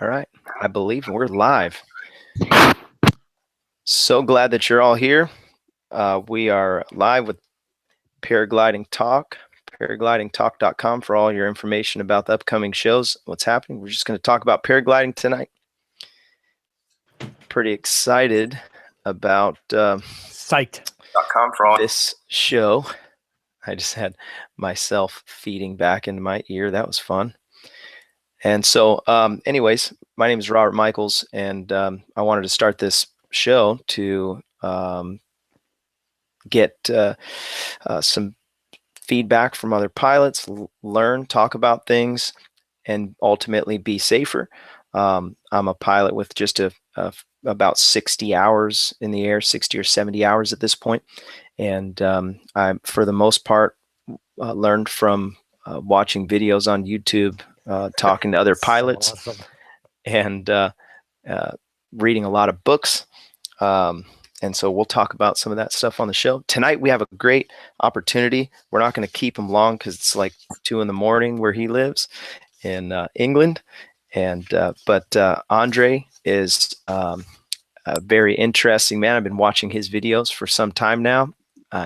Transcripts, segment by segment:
All right, I believe we're live. So glad that you're all here. We are live with Paragliding Talk, paraglidingtalk.com for all your information about the upcoming shows, what's happening. We're just going to talk about paragliding tonight. Pretty excited about psyched.com for all this show. I just had myself feeding back into my ear. That was fun. And so, anyways, my name is Robert Michaels, and I wanted to start this show to get some feedback from other pilots, learn, talk about things, and ultimately be safer. I'm a pilot with just about 60 hours in the air, 60 or 70 hours at this point. And I, for the most part, learned from watching videos on YouTube, talking to other pilots, awesome. and reading a lot of books. And so we'll talk about some of that stuff on the show. Tonight we have a great opportunity. We're not going to keep him long because it's like 2 a.m. where he lives in England. And but Andre is a very interesting man. I've been watching his videos for some time now.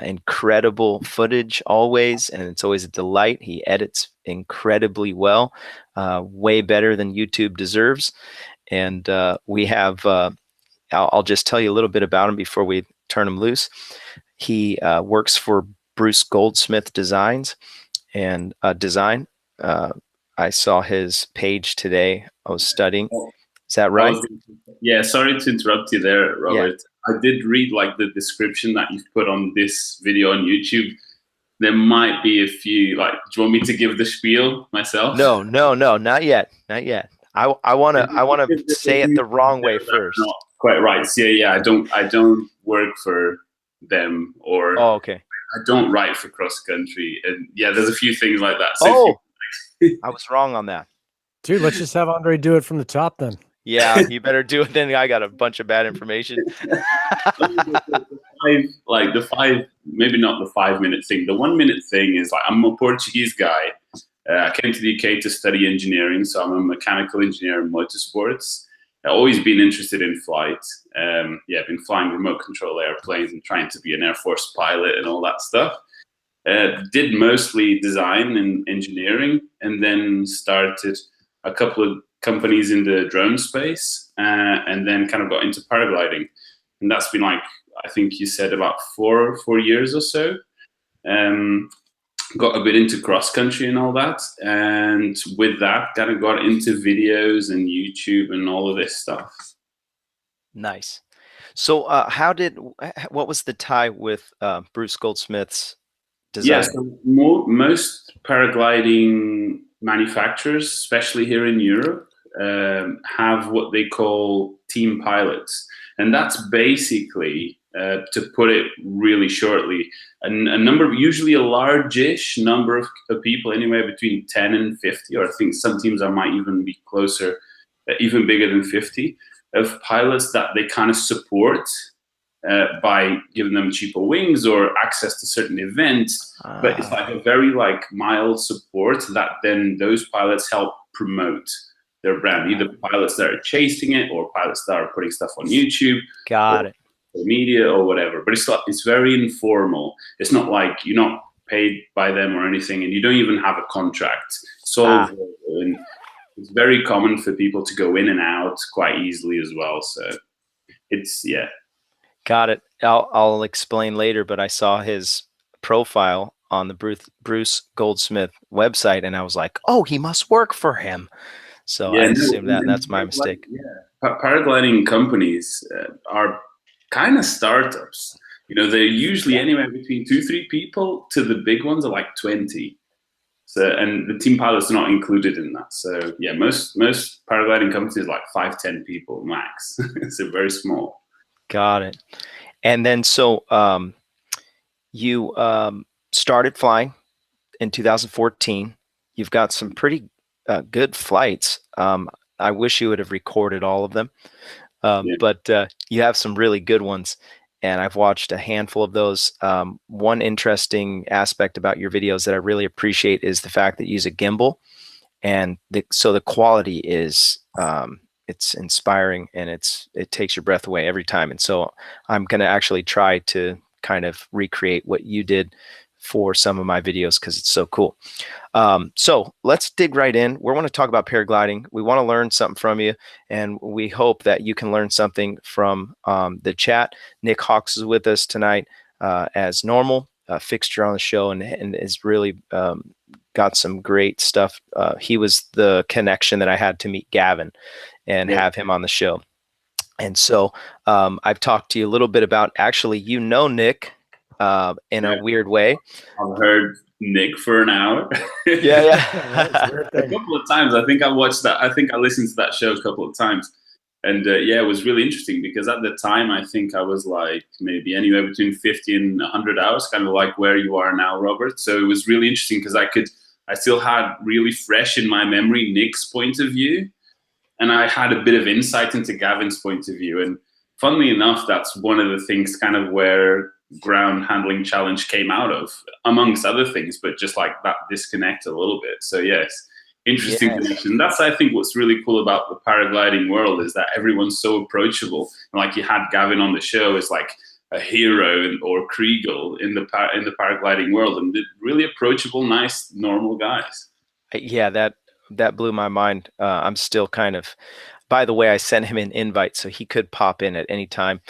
Incredible footage always, and it's always a delight. He edits incredibly well, way better than YouTube deserves. And we have, I'll just tell you a little bit about him before we turn him loose. He works for Bruce Goldsmith Designs and Design. I saw his page today. I was studying. Is that right? Yeah, sorry to interrupt you there, Robert. Yeah. I did read like the description that you've put on this video on YouTube. There might be a few, like, do you want me to give the spiel myself? No, not yet. I want to say it the wrong way first. Not quite right. So yeah, I don't work for them, or okay. I don't write for cross country, and yeah, there's a few things like that. So I was wrong on that. Dude, let's just have Andre do it from the top then. Yeah, you better do it. Then I got a bunch of bad information. the 5, maybe not the 5-minute thing. The 1-minute thing is like, I'm a Portuguese guy. I came to the UK to study engineering, so I'm a mechanical engineer in motorsports. I've always been interested in flight. I've been flying remote control airplanes and trying to be an Air Force pilot and all that stuff. Did mostly design and engineering, and then started a couple of companies in the drone space, and then kind of got into paragliding. And that's been like, I think you said about four years or so. Got a bit into cross country and all that. And with that, kind of got into videos and YouTube and all of this stuff. Nice. So what was the tie with Bruce Goldsmith's design? Yes, most paragliding manufacturers, especially here in Europe, have what they call team pilots. And that's basically, to put it really shortly, a number, usually a large-ish number of people, anywhere between 10 and 50, or I think some teams I might even be closer, even bigger than 50, of pilots that they kind of support by giving them cheaper wings or access to certain events. But it's like a very mild support that then those pilots help promote their brand, either pilots that are chasing it or pilots that are putting stuff on YouTube. Got it. Media or whatever. But it's very informal. It's not like you're not paid by them or anything, and you don't even have a contract. And it's very common for people to go in and out quite easily as well. So it's, yeah. Got it. I'll explain later, but I saw his profile on the Bruce Goldsmith website, and I was like, oh, he must work for him. So I assume that, and that's my mistake. Yeah. Paragliding companies are kind of startups. You know, they're usually anywhere between 2-3 people to the big ones are like 20. So, and the team pilots are not included in that. So yeah, most paragliding companies are like 5-10 people max. So very small. Got it. And then so you started flying in 2014. You've got some pretty good flights. I wish you would have recorded all of them. But you have some really good ones, and I've watched a handful of those. One interesting aspect about your videos that I really appreciate is the fact that you use a gimbal, and so the quality is it's inspiring, and it takes your breath away every time. And so I'm going to actually try to kind of recreate what you did for some of my videos, because it's so cool. So let's dig right in. We want to talk about paragliding. We want to learn something from you, and we hope that you can learn something from the chat. Nick Hawks is with us tonight as normal, a fixture on the show, and is really got some great stuff. He was the connection that I had to meet Gavin and have him on the show. And so I've talked to you a little bit about, actually, Nick in a weird way. I've heard Nick for an hour. Yeah. A couple of times. I think I watched that. I think I listened to that show a couple of times. And it was really interesting, because at the time, I think I was like maybe anywhere between 50 and 100 hours, kind of like where you are now, Robert. So it was really interesting, because I still had really fresh in my memory Nick's point of view. And I had a bit of insight into Gavin's point of view. And funnily enough, that's one of the things kind of where ground handling challenge came out of, amongst other things, but just like that disconnect a little bit. So yes, interesting connection. That's, I think, what's really cool about the paragliding world, is that everyone's so approachable. And like you had Gavin on the show, is like a hero or Kriegel in the paragliding world, and really approachable, nice, normal guys. Yeah, that blew my mind. I'm still kind of, by the way, I sent him an invite so he could pop in at any time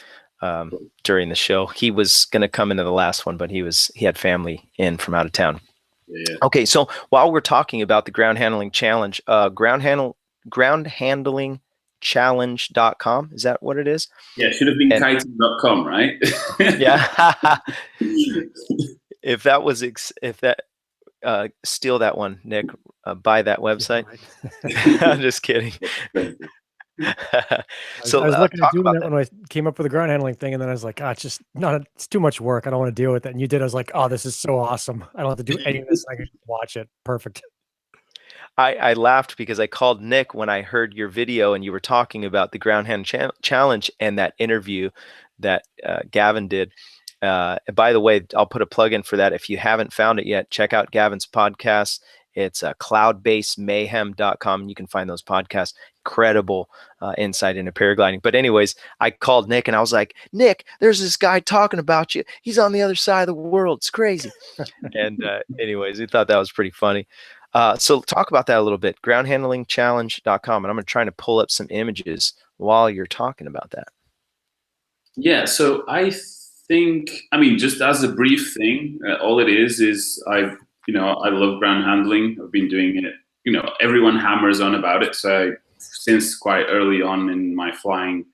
during the show. He was going to come into the last one, but he had family in from out of town. Yeah. Okay, so while we're talking about the ground handling challenge, groundhandlingchallenge.com, is that what it is? Yeah, it should have been kiting.com, right? Yeah. If that steal that one, Nick, buy that website. I'm just kidding. So I was looking at doing that when I came up with the ground handling thing, and then I was like, it's too much work. I don't want to deal with it. And you did. I was like, oh, this is so awesome. I don't have to do any of this. I can watch it. Perfect. I laughed because I called Nick when I heard your video and you were talking about the ground hand challenge and that interview that Gavin did. By the way, I'll put a plug in for that. If you haven't found it yet, check out Gavin's podcast. It's cloudbasemayhem.com. You can find those podcasts. Incredible insight into paragliding. But anyways, I called Nick and I was like, Nick, there's this guy talking about you. He's on the other side of the world. It's crazy. And anyways, he thought that was pretty funny. So talk about that a little bit. Groundhandlingchallenge.com. And I'm trying to pull up some images while you're talking about that. Yeah, so I think, just as a brief thing, all it is I love ground handling. I've been doing it, everyone hammers on about it. So since quite early on in my flying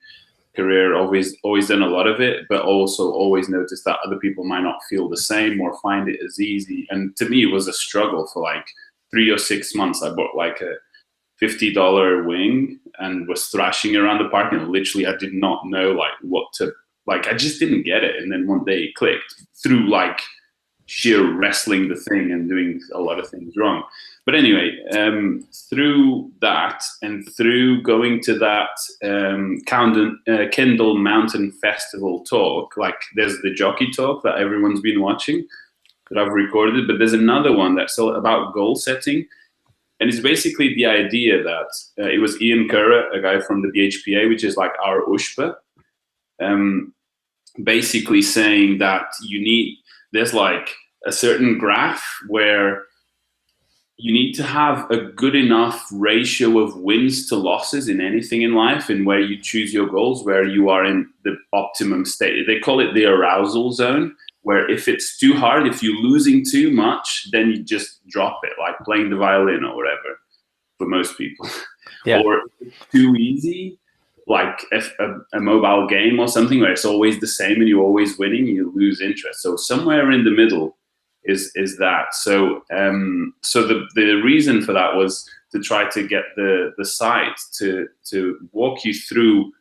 career, always done a lot of it, but also always noticed that other people might not feel the same or find it as easy. And to me, it was a struggle for like 3 or 6 months. I bought like a $50 wing and was thrashing around the park, and literally I did not know I just didn't get it. And then one day it clicked through like sheer wrestling the thing and doing a lot of things wrong. But anyway, through that and through going to that Kendall Mountain Festival talk, like there's the jockey talk that everyone's been watching that I've recorded, but there's another one that's all about goal setting. And it's basically the idea that it was Ian Curra, a guy from the BHPA, which is like our USHPA, basically saying that there's like a certain graph where you need to have a good enough ratio of wins to losses in anything in life, and where you choose your goals, where you are in the optimum state. They call it the arousal zone, where if it's too hard, if you're losing too much, then you just drop it, like playing the violin or whatever for most people. Yeah. Or if it's too easy, like a mobile game or something where it's always the same and you're always winning, you lose interest. So somewhere in the middle is that. So the reason for that was to try to get the site to walk you through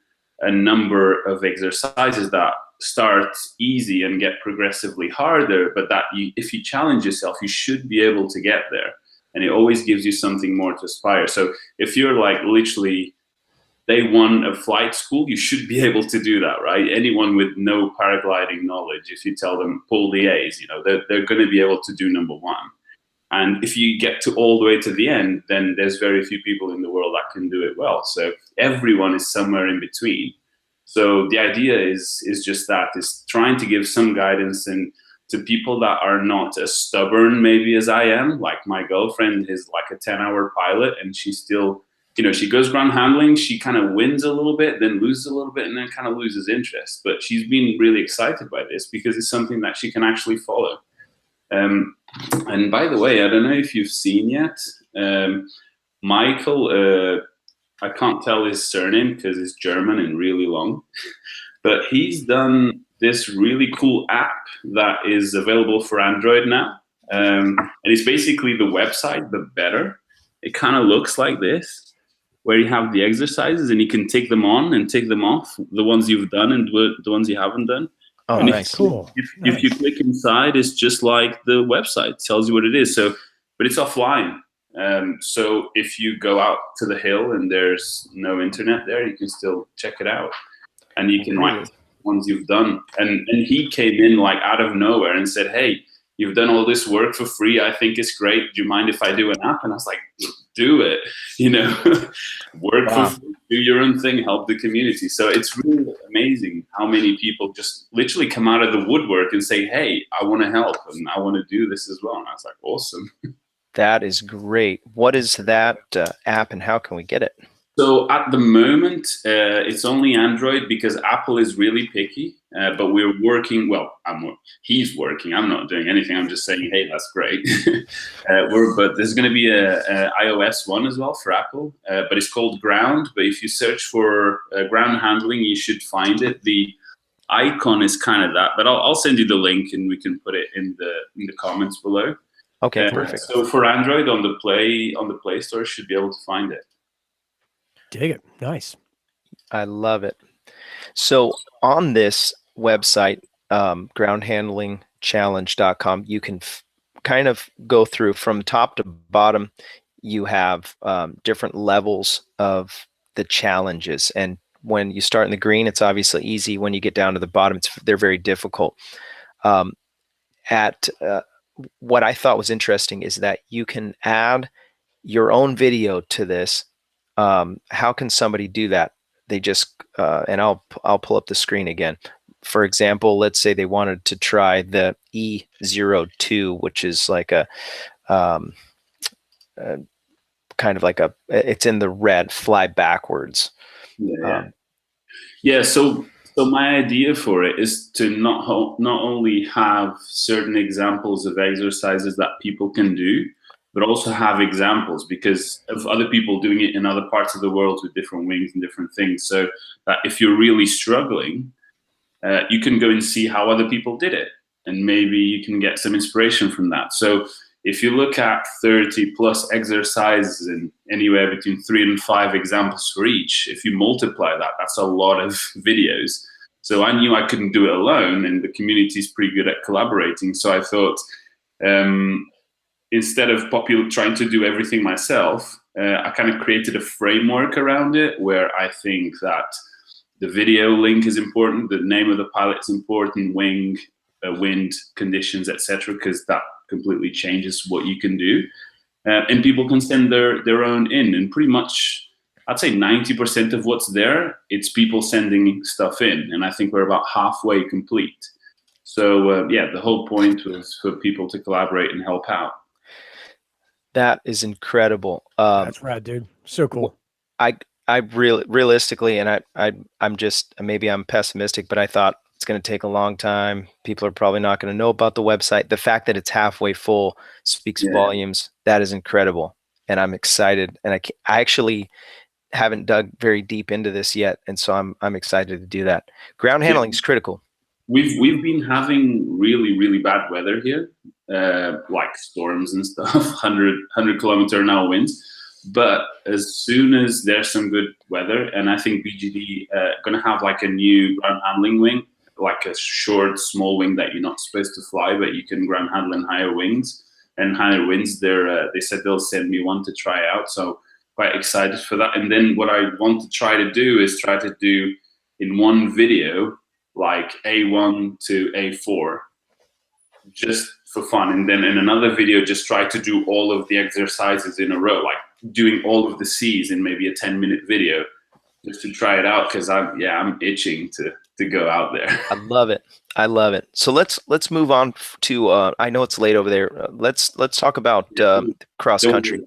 a number of exercises that start easy and get progressively harder, but that if you challenge yourself, you should be able to get there. And it always gives you something more to aspire. So if you're like literally day one of flight school, you should be able to do that, right? Anyone with no paragliding knowledge, if you tell them pull the A's, they're going to be able to do number one. And if you get to all the way to the end, then there's very few people in the world that can do it well. So everyone is somewhere in between. So the idea is just that, is trying to give some guidance and to people that are not as stubborn maybe as I am. Like my girlfriend is like a 10-hour pilot, and she still, she goes ground handling, she kind of wins a little bit, then loses a little bit, and then kind of loses interest. But she's been really excited by this because it's something that she can actually follow. And by the way, I don't know if you've seen yet, Michael, I can't tell his surname because it's German and really long, but he's done this really cool app that is available for Android now. And it's basically the website, but better. It kind of looks like this, where you have the exercises and you can take them on and take them off, the ones you've done and the ones you haven't done. Oh, and nice. Cool. If you click inside, it's just like the website, it tells you what it is. So, but it's offline. So if you go out to the hill and there's no internet there, you can still check it out, and you can write ones you've done. And he came in like out of nowhere and said, "Hey, you've done all this work for free. I think it's great. Do you mind if I do an app?" And I was like, "Do it. Work for free, do your own thing, help the community." So it's really amazing how many people just literally come out of the woodwork and say, "Hey, I want to help and I want to do this as well." And I was like, "Awesome." That is great. What is that app and how can we get it? So at the moment, it's only Android because Apple is really picky. But we're working. Well, he's working. I'm not doing anything. I'm just saying, hey, that's great. But there's going to be a iOS one as well for Apple. But it's called Ground. But if you search for ground handling, you should find it. The icon is kind of that. But I'll send you the link and we can put it in the comments below. Okay, perfect. So for Android on the Play Store, should be able to find it. Dig it. Nice. I love it. So on this website, groundhandlingchallenge.com, you can kind of go through from top to bottom. You have different levels of the challenges. And when you start in the green, it's obviously easy. When you get down to the bottom, they're very difficult. What I thought was interesting is that you can add your own video to this. How can somebody do that? They just and I'll pull up the screen again. For example, let's say they wanted to try the E02, which is like a kind of like it's in the red, fly backwards. Yeah. So my idea for it is to not only have certain examples of exercises that people can do, but also have examples because of other people doing it in other parts of the world with different wings and different things. So that if you're really struggling, you can go and see how other people did it, and maybe you can get some inspiration from that. So if you look at 30 plus exercises and anywhere between 3 and 5 examples for each, if you multiply that, that's a lot of videos. So I knew I couldn't do it alone, and the community is pretty good at collaborating. So I thought, instead of trying to do everything myself, I kind of created a framework around it where I think that the video link is important, the name of the pilot is important, wing, wind conditions, etc., because that completely changes what you can do. And people can send their own in, and pretty much, I'd say 90% of what's there, it's people sending stuff in, and I think we're about halfway complete. So the whole point was for people to collaborate and help out. That is incredible. That's rad, dude. So cool. I really realistically, and I'm just, maybe I'm pessimistic, but I thought it's going to take a long time. People are probably not going to know about the website. The fact that it's halfway full speaks volumes. That is incredible, and I'm excited. And I actually haven't dug very deep into this yet, and so I'm excited to do that. Ground handling is critical. We've been having really, really bad weather here, like storms and stuff, 100 kilometer an hour winds. But as soon as there's some good weather, and I think BGD going to have like a new ground handling wing, like a short, small wing that you're not supposed to fly, but you can ground handle in higher wings and higher winds. They said they'll send me one to try out, so quite excited for that. And then what I want to try to do is in one video, like A1 to A4, just for fun. And then in another video, just try to do all of the exercises in a row, like doing all of the C's in maybe a 10-minute video, just to try it out, because I'm itching to go out there. I love it. I love it. So let's move on to I know it's late over there. Let's talk about cross country.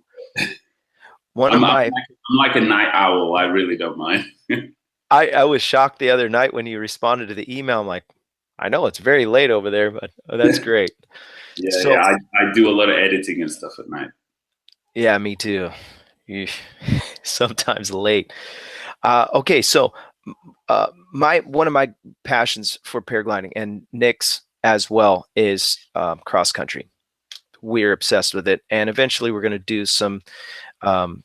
I'm like a night owl. I really don't mind. I was shocked the other night when you responded to the email. I'm like, I know it's very late over there, but that's great. I do a lot of editing and stuff at night. Yeah, me too. Sometimes late. Okay, so one of my passions for paragliding, and Nick's as well, is cross country. We're obsessed with it, and eventually we're going to do some. Well,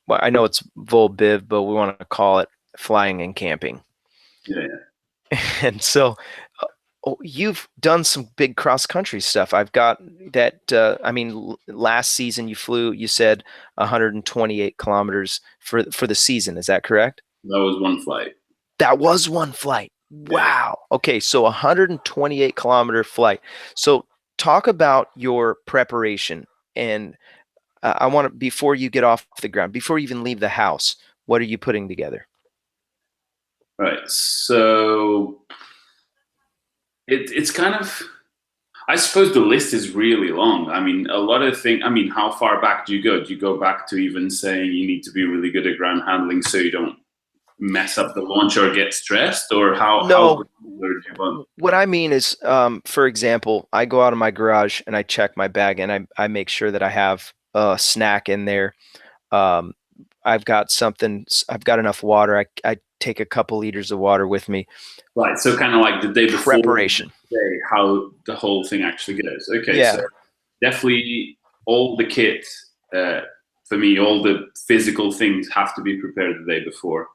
I know it's vol biv, but we want to call it flying and camping. Yeah. And so you've done some big cross country stuff. I've got that. Last season you flew, you said 128 kilometers for the season. Is that correct? That was one flight. That was one flight. Wow. Okay. So 128 kilometer flight. So talk about your preparation, and I want to, before you get off the ground, before you even leave the house, what are you putting together? Right. So it's kind of, I suppose the list is really long. I mean, a lot of things. I mean, how far back do you go? Do you go back to even saying you need to be really good at ground handling so you don't mess up the launch or get stressed, or how? No. How what I mean is, for example, I go out of my garage and I check my bag, and I make sure that I have a snack in there. I've got something. I've got enough water. I take a couple liters of water with me. Right. So kind of like the day before. Preparation. How the whole thing actually goes. Okay. Yeah. So definitely all the kit, for me, all the physical things have to be prepared the day before.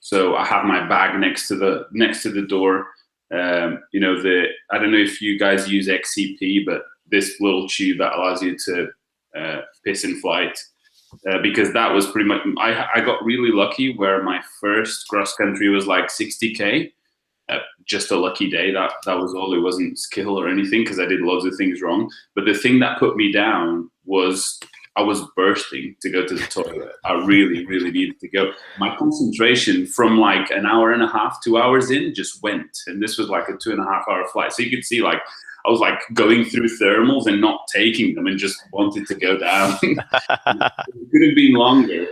So I have my bag next to the door. I don't know if you guys use XCP, but this little tube that allows you to piss in flight. Because that was pretty much, I got really lucky where my first cross country was like 60K. Just a lucky day. That was all. It wasn't skill or anything, because I did loads of things wrong. But the thing that put me down was I was bursting to go to the toilet. I really, really needed to go. My concentration from like an hour and a half, 2 hours in, just went. And this was like a 2.5-hour flight. So you could see, like, I was like going through thermals and not taking them, and just wanted to go down. It could have been longer,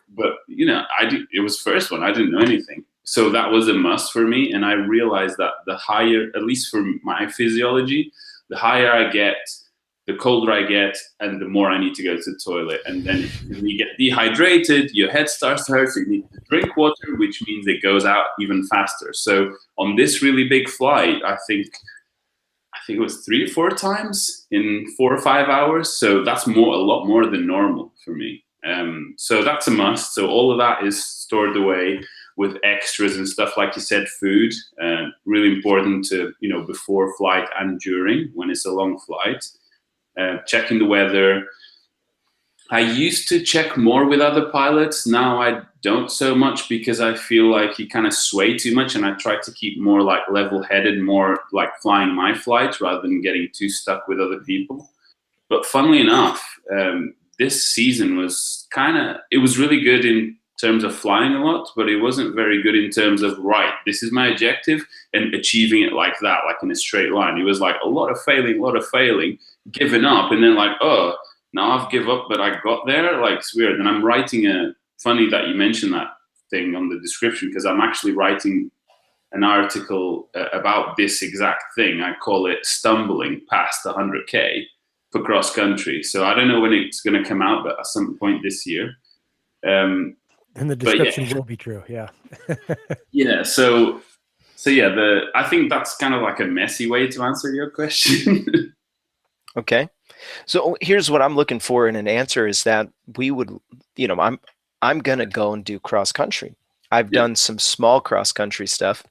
but it was first one. I didn't know anything. So that was a must for me. And I realized that the higher, at least for my physiology, the higher I get, the colder I get, and the more I need to go to the toilet. And then when you get dehydrated, your head starts to hurt, so you need to drink water, which means it goes out even faster. So on this really big flight, I think it was 3 or 4 times in 4 or 5 hours. So that's a lot more than normal for me. So that's a must. So all of that is stored away with extras and stuff, like you said, food. Really important to, before flight and during, when it's a long flight. Checking the weather. I used to check more with other pilots. Now I don't so much, because I feel like you kind of sway too much, and I try to keep more like level-headed, more like flying my flight rather than getting too stuck with other people. But funnily enough, this season was it was really good in terms of flying a lot, but it wasn't very good in terms of, right, this is my objective, and achieving it like that, like in a straight line. It was like a lot of failing, giving up, and then like, oh, now I've give up, but I got there. Like, it's weird. And I'm writing funny that you mentioned that thing on the description, because I'm actually writing an article about this exact thing. I call it Stumbling Past 100K for cross country. So I don't know when it's going to come out, but at some point this year. And the description will be true. Yeah. Yeah. So yeah, I think that's kind of like a messy way to answer your question. Okay. So here's what I'm looking for in an answer, is that we would, I'm going to go and do cross country. I've done some small cross country stuff.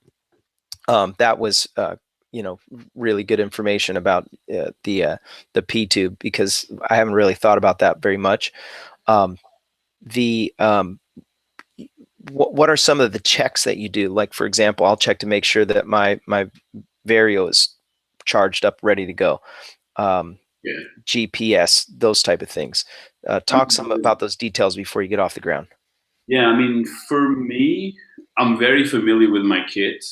That was, really good information about the P tube, because I haven't really thought about that very much. What are some of the checks that you do? Like, for example, I'll check to make sure that my Vario is charged up, ready to go. Yeah. GPS, those type of things. Talk some about those details before you get off the ground. Yeah, I mean, for me, I'm very familiar with my kit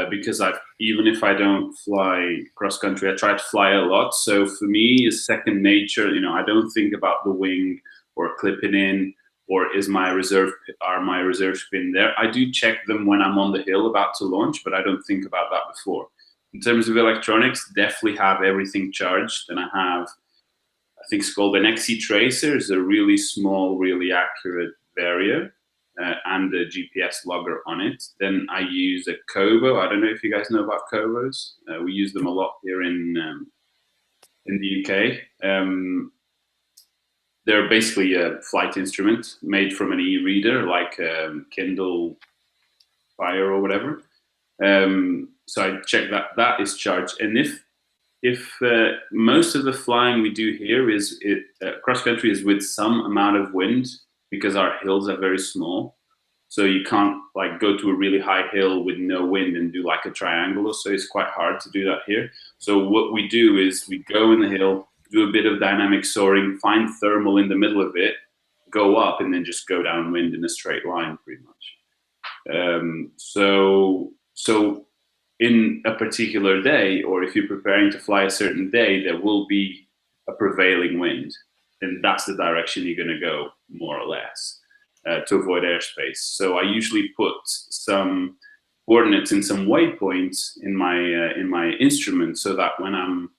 because even if I don't fly cross country, I try to fly a lot. So for me, it's second nature. You know, I don't think about the wing or clipping in, or are my reserve pin there. I do check them when I'm on the hill about to launch, but I don't think about that before. In terms of electronics, definitely have everything charged, and I have, I think it's called an XC Tracer. It's a really small, really accurate Vario and a GPS logger on it. Then I use a Kobo. I don't know if you guys know about Kobos. We use them a lot here in the UK. They're basically a flight instrument made from an e-reader, like Kindle Fire or whatever. So I check that is charged, and if most of the flying we do here is cross country is with some amount of wind, because our hills are very small, so you can't like go to a really high hill with no wind and do like a triangle. So it's quite hard to do that here. So what we do is we go in the hill, do a bit of dynamic soaring, find thermal in the middle of it, go up, and then just go downwind in a straight line, pretty much. So in a particular day, or if you're preparing to fly a certain day, there will be a prevailing wind, and that's the direction you're going to go, more or less, to avoid airspace. So I usually put some coordinates and some waypoints in my instrument, so that when I'm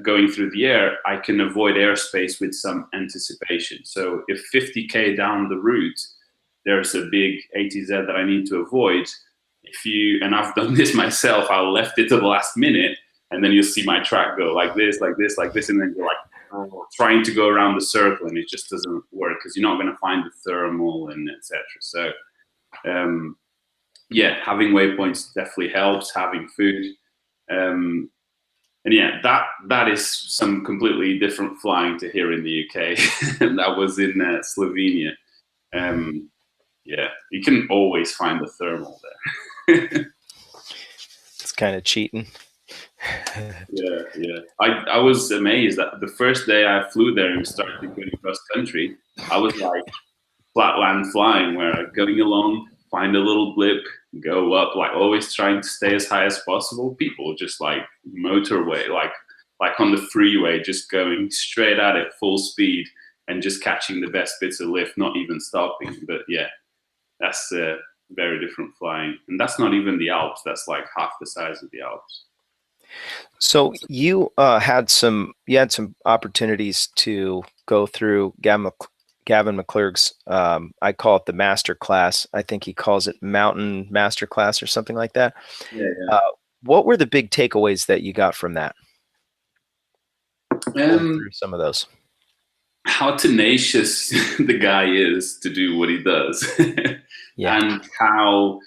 going through the air, I can avoid airspace with some anticipation. So if 50K down the route, there's a big ATZ that I need to avoid, and I've done this myself, I left it to the last minute, and then you'll see my track go like this, like this, like this, and then you're like trying to go around the circle, and it just doesn't work because you're not going to find the thermal and etc. So yeah, having waypoints definitely helps, having food. And yeah, that is some completely different flying to here in the UK. And that was in Slovenia. Yeah, you can always find the thermal there. It's kind of cheating. Yeah. I was amazed that the first day I flew there and started going cross country, I was like flatland flying, where going along, find a little blip, go up, like always trying to stay as high as possible. People just like motorway, like on the freeway, just going straight at it full speed and just catching the best bits of lift, not even stopping. But yeah, that's very different flying, and that's not even the Alps. That's like half the size of the Alps. So you had some opportunities to go through Gavin McClurg's, I call it the master class. I think he calls it Mountain Master Class or something like that. Yeah. What were the big takeaways that you got from that? Through some of those. How tenacious the guy is to do what he does. Yeah. And how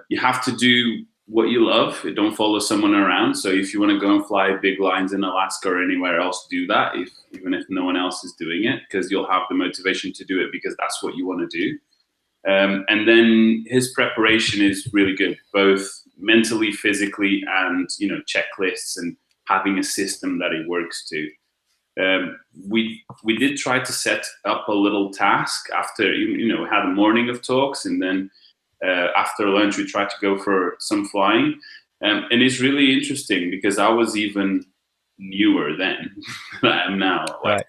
you have to do what you love. Don't follow someone around. So if you want to go and fly big lines in Alaska or anywhere else, do that, even if no one else is doing it, because you'll have the motivation to do it because that's what you want to do. And then his preparation is really good, both mentally, physically, and checklists and having a system that he works to. We did try to set up a little task after we had a morning of talks, and then after lunch we tried to go for some flying, and it's really interesting because I was even newer then than I am now, like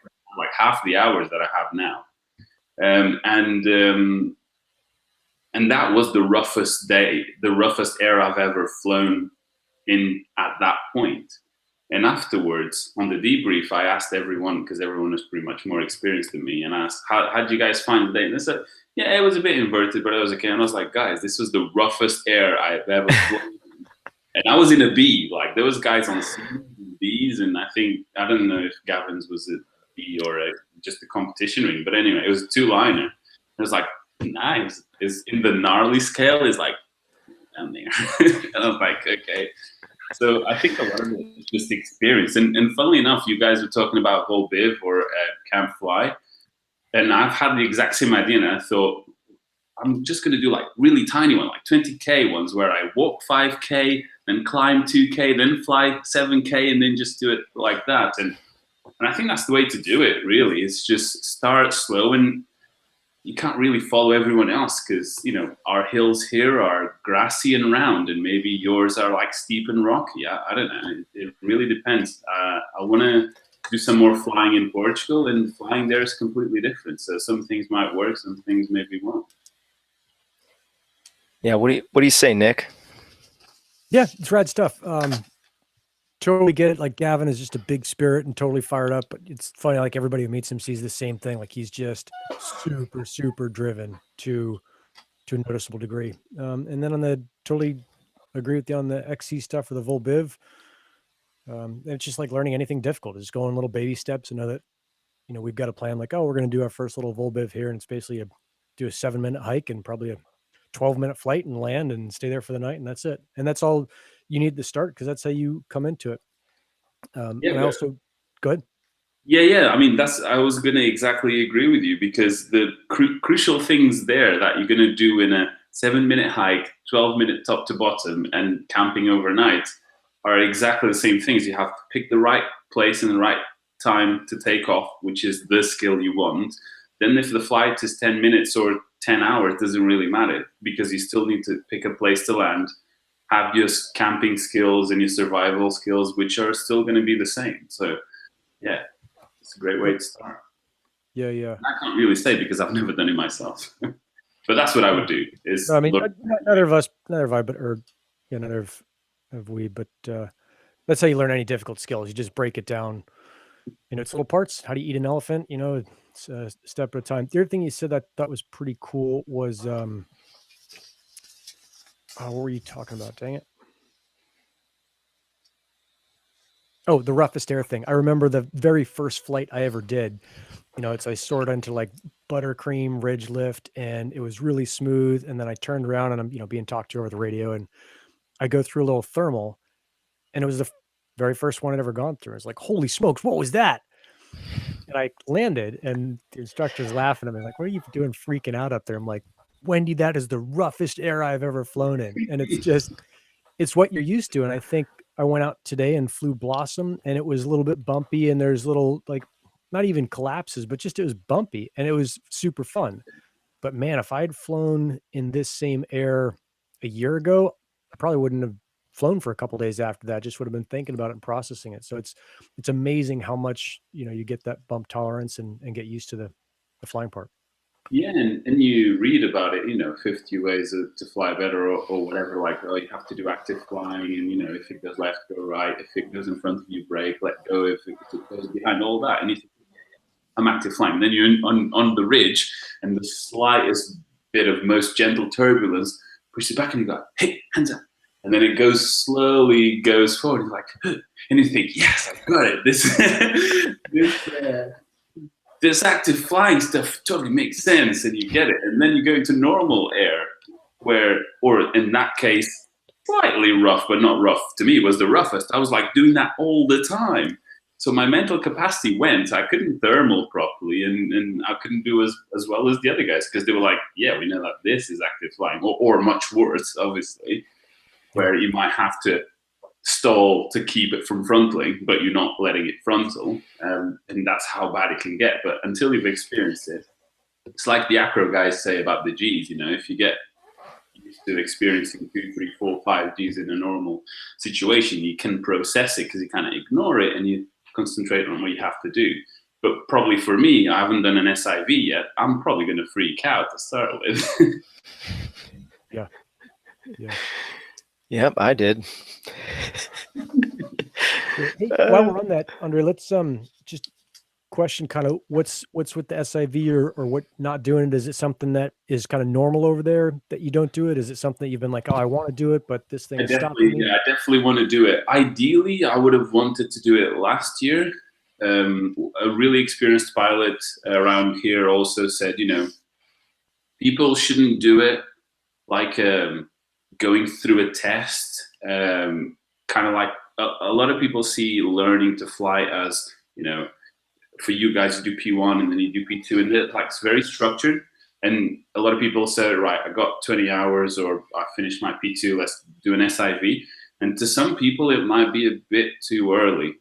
half the hours that I have now, and that was the roughest day, the roughest air I've ever flown in at that point. And afterwards, on the debrief, I asked everyone, because everyone was pretty much more experienced than me, and I asked, how did you guys find the day? And they said, yeah, it was a bit inverted, but it was okay. And I was like, guys, this was the roughest air I've ever flown. And I was in a B. Like, there was guys on C's and B's, and I don't know if Gavin's was a B or just a competition ring. But anyway, it was a two-liner. It was like, nice. Is in the gnarly scale is like down there. And I was like, okay. So I think a lot of it is just experience. And funnily enough, you guys were talking about whole biv or camp fly. And I've had the exact same idea. And I thought, I'm just going to do like really tiny ones, like 20K ones where I walk 5K, then climb 2K, then fly 7K, and then just do it like that. And I think that's the way to do it, really, is just start slow. And you can't really follow everyone else because, you know, our hills here are grassy and round, and maybe yours are like steep and rocky. I don't know. It really depends. I want to do some more flying in Portugal, and flying there is completely different. So some things might work, some things maybe won't. Yeah. What do you say, Nick? Yeah, it's rad stuff. Totally get it. Like Gavin is just a big spirit and totally fired up. But it's funny, like everybody who meets him sees the same thing. Like he's just super, super driven to a noticeable degree. And then on the totally agree with you on the XC stuff for the Volbiv. It's just like learning anything difficult. Just going little baby steps and know that, you know, we've got a plan like, oh, we're going to do our first little Volbiv here. And it's basically do a 7-minute hike and probably a 12-minute flight and land and stay there for the night. And that's it. And that's all you need to start, because that's how you come into it. And I also, go ahead. Yeah. I mean, I was going to exactly agree with you, because the crucial things there that you're going to do in a 7-minute hike, 12-minute top to bottom, and camping overnight are exactly the same things. You have to pick the right place and the right time to take off, which is the skill you want. Then if the flight is 10 minutes or 10 hours, doesn't really matter, because you still need to pick a place to land, have your camping skills and your survival skills, which are still going to be the same. So yeah, it's a great way to start. Yeah. I can't really say because I've never done it myself, but that's what I would do. No, I mean, neither have I, but neither have we, but that's how you learn any difficult skills. You just break it down. You know, it's little parts. How do you eat an elephant? You know, it's a step at a time. The other thing you said that I thought was pretty cool was, what were you talking about? Dang it. Oh, the roughest air thing. I remember the very first flight I ever did. You know, I soared into like buttercream ridge lift, and it was really smooth. And then I turned around and I'm, you know, being talked to over the radio, and I go through a little thermal, and it was the very first one I'd ever gone through. I was like, holy smokes, what was that? And I landed, and the instructor's laughing at me like, what are you doing freaking out up there? I'm like, Wendy, that is the roughest air I've ever flown in. And it's what you're used to. And I think I went out today and flew Blossom, and it was a little bit bumpy, and there's little, like, not even collapses, but just it was bumpy, and it was super fun. But man, if I'd flown in this same air a year ago, I probably wouldn't have flown for a couple of days after that. Just would have been thinking about it and processing it. So it's amazing how much, you know, you get that bump tolerance and get used to the flying part. Yeah, and you read about it, you know, 50 ways to fly better or whatever, like, oh, you have to do active flying, and, you know, if it goes left, go right, if it goes in front of you, brake, let go, if it goes behind, all that. And you think, I'm active flying. And then you're on the ridge, and the slightest bit of most gentle turbulence pushes you back, and you go, hey, hands up. And then it slowly goes forward. You're like, huh. And you think, yes, I've got it. This active flying stuff totally makes sense, and you get it. And then you go into normal air, or in that case, slightly rough, but not rough. To me, it was the roughest. I was like doing that all the time. So my mental capacity went. I couldn't thermal properly, and I couldn't do as well as the other guys, because they were like, yeah, we know that this is active flying, or much worse, obviously, where you might have to stall to keep it from frontaling, but you're not letting it frontal, and that's how bad it can get. But until you've experienced it, it's like the acro guys say about the Gs. You know, if you get used to experiencing 2, 3, 4, 5 Gs in a normal situation, you can process it because you kind of ignore it and you concentrate on what you have to do. But probably for me, I haven't done an SIV yet. I'm probably going to freak out to start with. Yeah. Yep, I did. Hey, while we're on that, Andre, let's just question kind of what's with the SIV or what not doing it. Is it something that is kind of normal over there that you don't do it? Is it something that you've been like, oh, I want to do it, but this thing is stopping me? Yeah, I definitely want to do it. Ideally, I would have wanted to do it last year. A really experienced pilot around here also said, you know, people shouldn't do it like going through a test, kind of like a lot of people see learning to fly as, you know, for you guys, you do P1 and then you do P2, and it's like it's very structured. And a lot of people say, right, I got 20 hours or I finished my P2, let's do an SIV. And to some people, it might be a bit too early.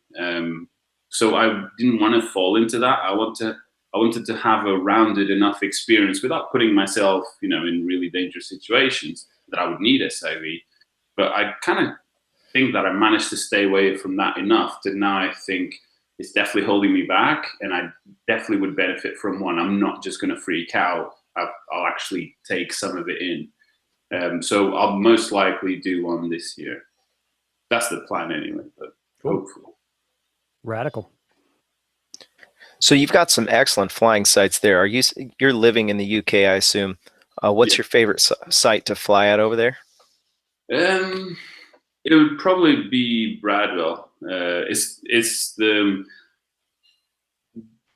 So I didn't want to fall into that. I wanted to have a rounded enough experience without putting myself, in really dangerous situations that I would need SIV. But I kind of think that I managed to stay away from that enough to now I think it's definitely holding me back, and I definitely would benefit from one. I'm not just going to freak out. I'll actually take some of it in. So I'll most likely do one this year. That's the plan anyway, but Cool. hopefully. Radical. So you've got some excellent flying sites there. You're living in the UK, I assume. What's your favorite site to fly at over there? It would probably be Bradwell. It's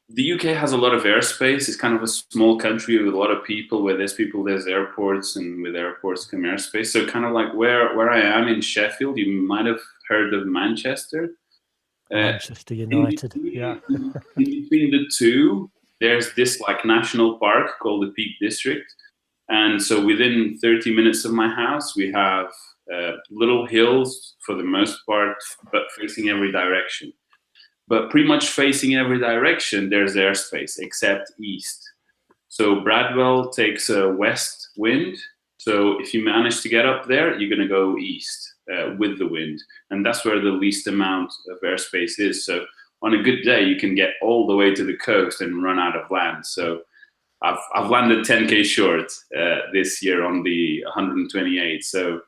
the UK has a lot of airspace. It's kind of a small country with a lot of people. Where there's people, there's airports, and with airports come airspace. So kind of like where I am in Sheffield, you might have heard of Manchester. Manchester United. In between the two, there's this like national park called the Peak District, and so within 30 minutes of my house, we have little hills for the most part, but facing every direction. But pretty much facing every direction, there's airspace except east. So Bradwell takes a west wind. So if you manage to get up there, you're going to go east with the wind. And that's where the least amount of airspace is. So on a good day, you can get all the way to the coast and run out of land. So I've landed 10K short this year on the 128. So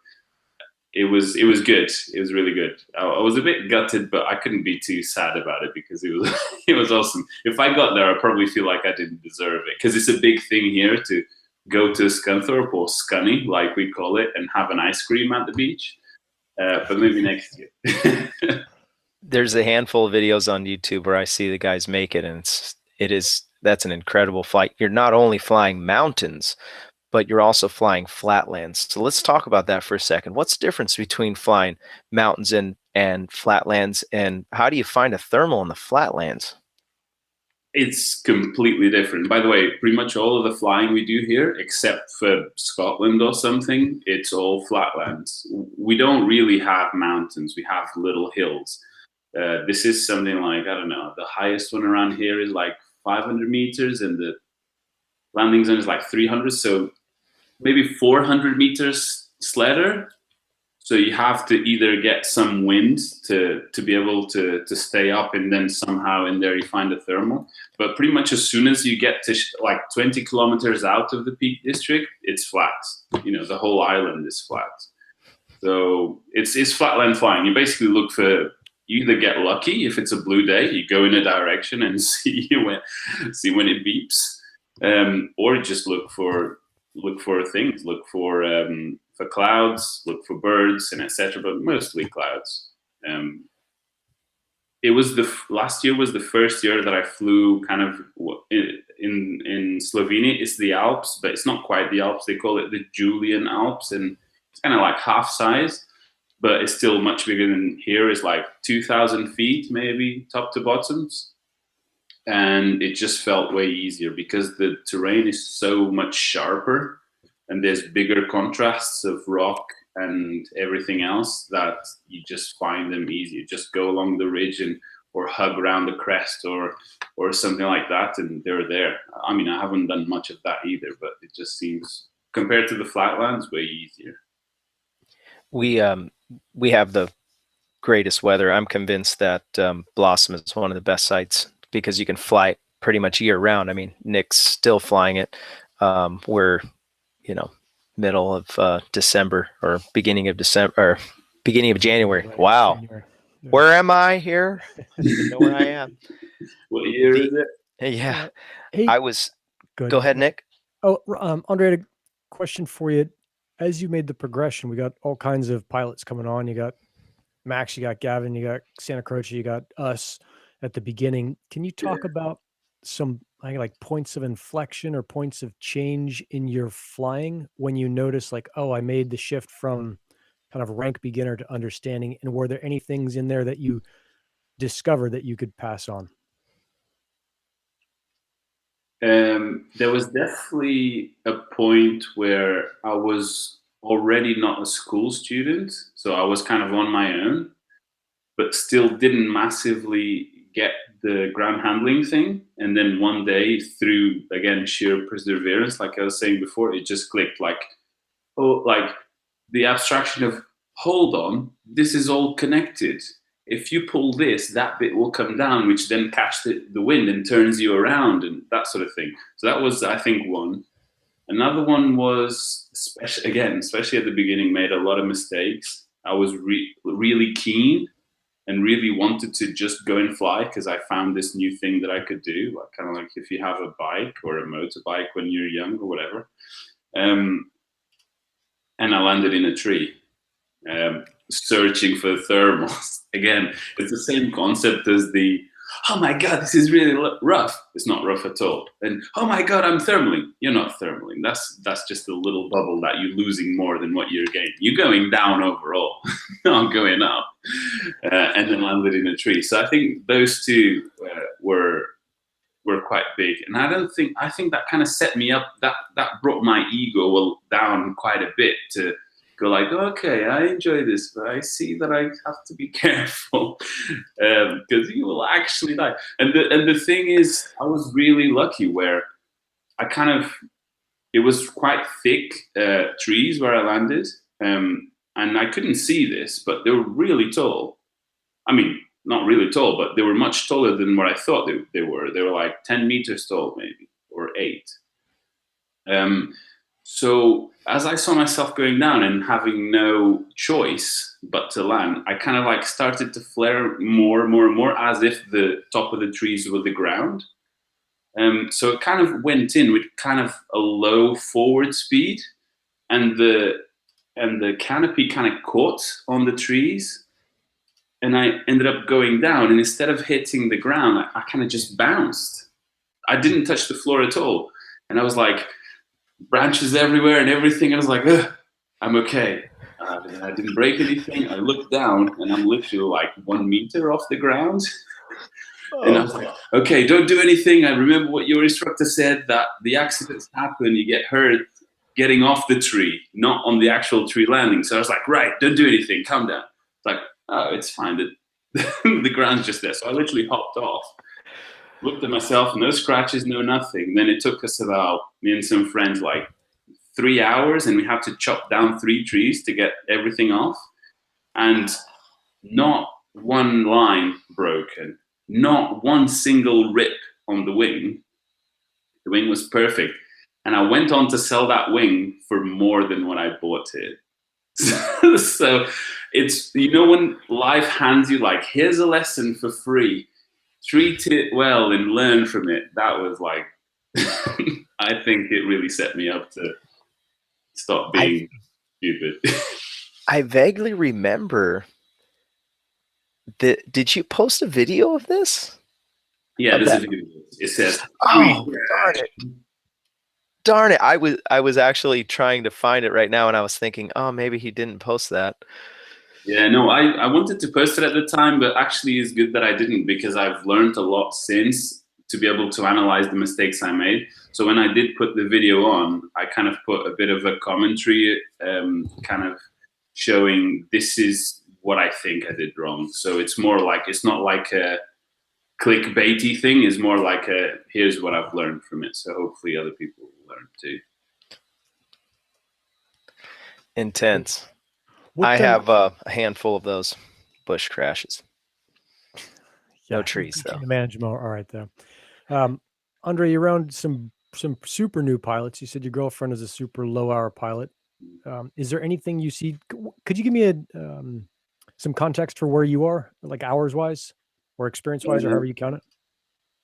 it was good. It was really good. I was a bit gutted, but I couldn't be too sad about it because it was awesome. If I got there, I probably feel like I didn't deserve it because it's a big thing here to go to Scunthorpe or Scunny, like we call it, and have an ice cream at the beach. But maybe next year. There's a handful of videos on YouTube where I see the guys make it, and that's an incredible flight. You're not only flying mountains, but you're also flying flatlands. So let's talk about that for a second. What's the difference between flying mountains and flatlands, and how do you find a thermal in the flatlands? It's completely different. By the way, pretty much all of the flying we do here, except for Scotland or something, it's all flatlands. We don't really have mountains. We have little hills. This is something like, I don't know, the highest one around here is like 500 meters and the landing zone is like 300. So maybe 400 meters sledder. So you have to either get some wind to be able to stay up, and then somehow in there you find a thermal. But pretty much as soon as you get to like 20 kilometers out of the Peak District, it's flat. The whole island is flat. So it's flatland flying. You basically you either get lucky if it's a blue day, you go in a direction and see when it beeps, or just look for things, look for clouds, look for birds, and etc. But mostly clouds. It was last year was the first year that I flew kind of in Slovenia. It's the Alps, but it's not quite the Alps. They call it the Julian Alps, and it's kind of like half size, but it's still much bigger than here. It's like 2,000 feet, maybe top to bottoms. And it just felt way easier because the terrain is so much sharper and there's bigger contrasts of rock and everything else that you just find them easier. Just go along the ridge or hug around the crest or something like that, and they're there. I mean, I haven't done much of that either, but it just seems, compared to the flatlands, way easier. We have the greatest weather. I'm convinced that Blossom is one of the best sites because you can fly it pretty much year round. I mean, Nick's still flying it. We're, middle of December or beginning of December or beginning of January. Wow. January. Where am I here? I don't even know where I am. What year is it? Yeah. Hey, Go ahead, Nick. Oh, Andre, I had a question for you. As you made the progression, we got all kinds of pilots coming on. You got Max, you got Gavin, you got Santa Croce, you got us at the beginning. Can you talk about some like points of inflection or points of change in your flying when you notice like, oh, I made the shift from kind of rank beginner to understanding, and were there any things in there that you discovered that you could pass on? There was definitely a point where I was already not a school student, so I was kind of on my own, but still didn't massively get the ground handling thing. And then one day, through again sheer perseverance, like I was saying before, it just clicked. Like, oh, like the abstraction of, hold on, this is all connected. If you pull this, that bit will come down, which then catch the wind and turns you around and that sort of thing. So that was, I think, one. Another one was, especially at the beginning, made a lot of mistakes. I was really keen and really wanted to just go and fly because I found this new thing that I could do, like, kind of like if you have a bike or a motorbike when you're young or whatever. And I landed in a tree, searching for thermals. Again, it's the same concept as the, oh my God, this is really rough. It's not rough at all. And oh my God, I'm thermaling. You're not thermaling. That's just a little bubble that you're losing more than what you're gaining. You're going down overall, not going up. And then landed in a tree. So I think those two were quite big. And I think that kind of set me up, that brought my ego down quite a bit to go like, okay, I enjoy this, but I see that I have to be careful because you will actually die. And the thing is, I was really lucky where it was quite thick trees where I landed, and I couldn't see this, but they were really tall. I mean, not really tall, but they were much taller than what I thought they were. They were like 10 meters tall, maybe, or 8. So as I saw myself going down and having no choice but to land, I kind of like started to flare more and more and more as if the top of the trees were the ground. So it kind of went in with kind of a low forward speed, and the canopy kind of caught on the trees, and I ended up going down, and instead of hitting the ground, I kind of just bounced. I didn't touch the floor at all, and I was like, branches everywhere and everything. I was like, ugh, I'm okay. I didn't break anything. I looked down, and I'm literally like 1 meter off the ground. And I was like, okay, don't do anything. I remember what your instructor said, that the accidents happen, you get hurt getting off the tree, not on the actual tree landing. So I was like, right, don't do anything, calm down. It's like, oh, it's fine. The ground's just there. So I literally hopped off, looked at myself, no scratches, no nothing. Then it took us about, me and some friends, like 3 hours, and we had to chop down 3 trees to get everything off. And not one line broken, not one single rip on the wing. The wing was perfect. And I went on to sell that wing for more than what I bought it. So it's, you know, when life hands you like, here's a lesson for free, treat it well and learn from it. That was like, I think it really set me up to stop being stupid. I vaguely remember that. Did you post a video of this? Yeah, there's a video. It says, oh, darn it. Darn it. I was actually trying to find it right now, and I was thinking, oh, maybe he didn't post that. Yeah, no, I wanted to post it at the time, but actually it's good that I didn't, because I've learned a lot since to be able to analyze the mistakes I made. So when I did put the video on, I kind of put a bit of a commentary, kind of showing this is what I think I did wrong. So it's more like, it's not like a clickbaity thing, is more like a, here's what I've learned from it. So hopefully other people will learn too. Intense. I have a handful of those bush crashes. No trees though. Manage more. All right though. Andre, you're around some super new pilots. You said your girlfriend is a super low hour pilot. Is there anything you see? Could you give me some context for where you are, like hours wise or experience wise, or however you count it?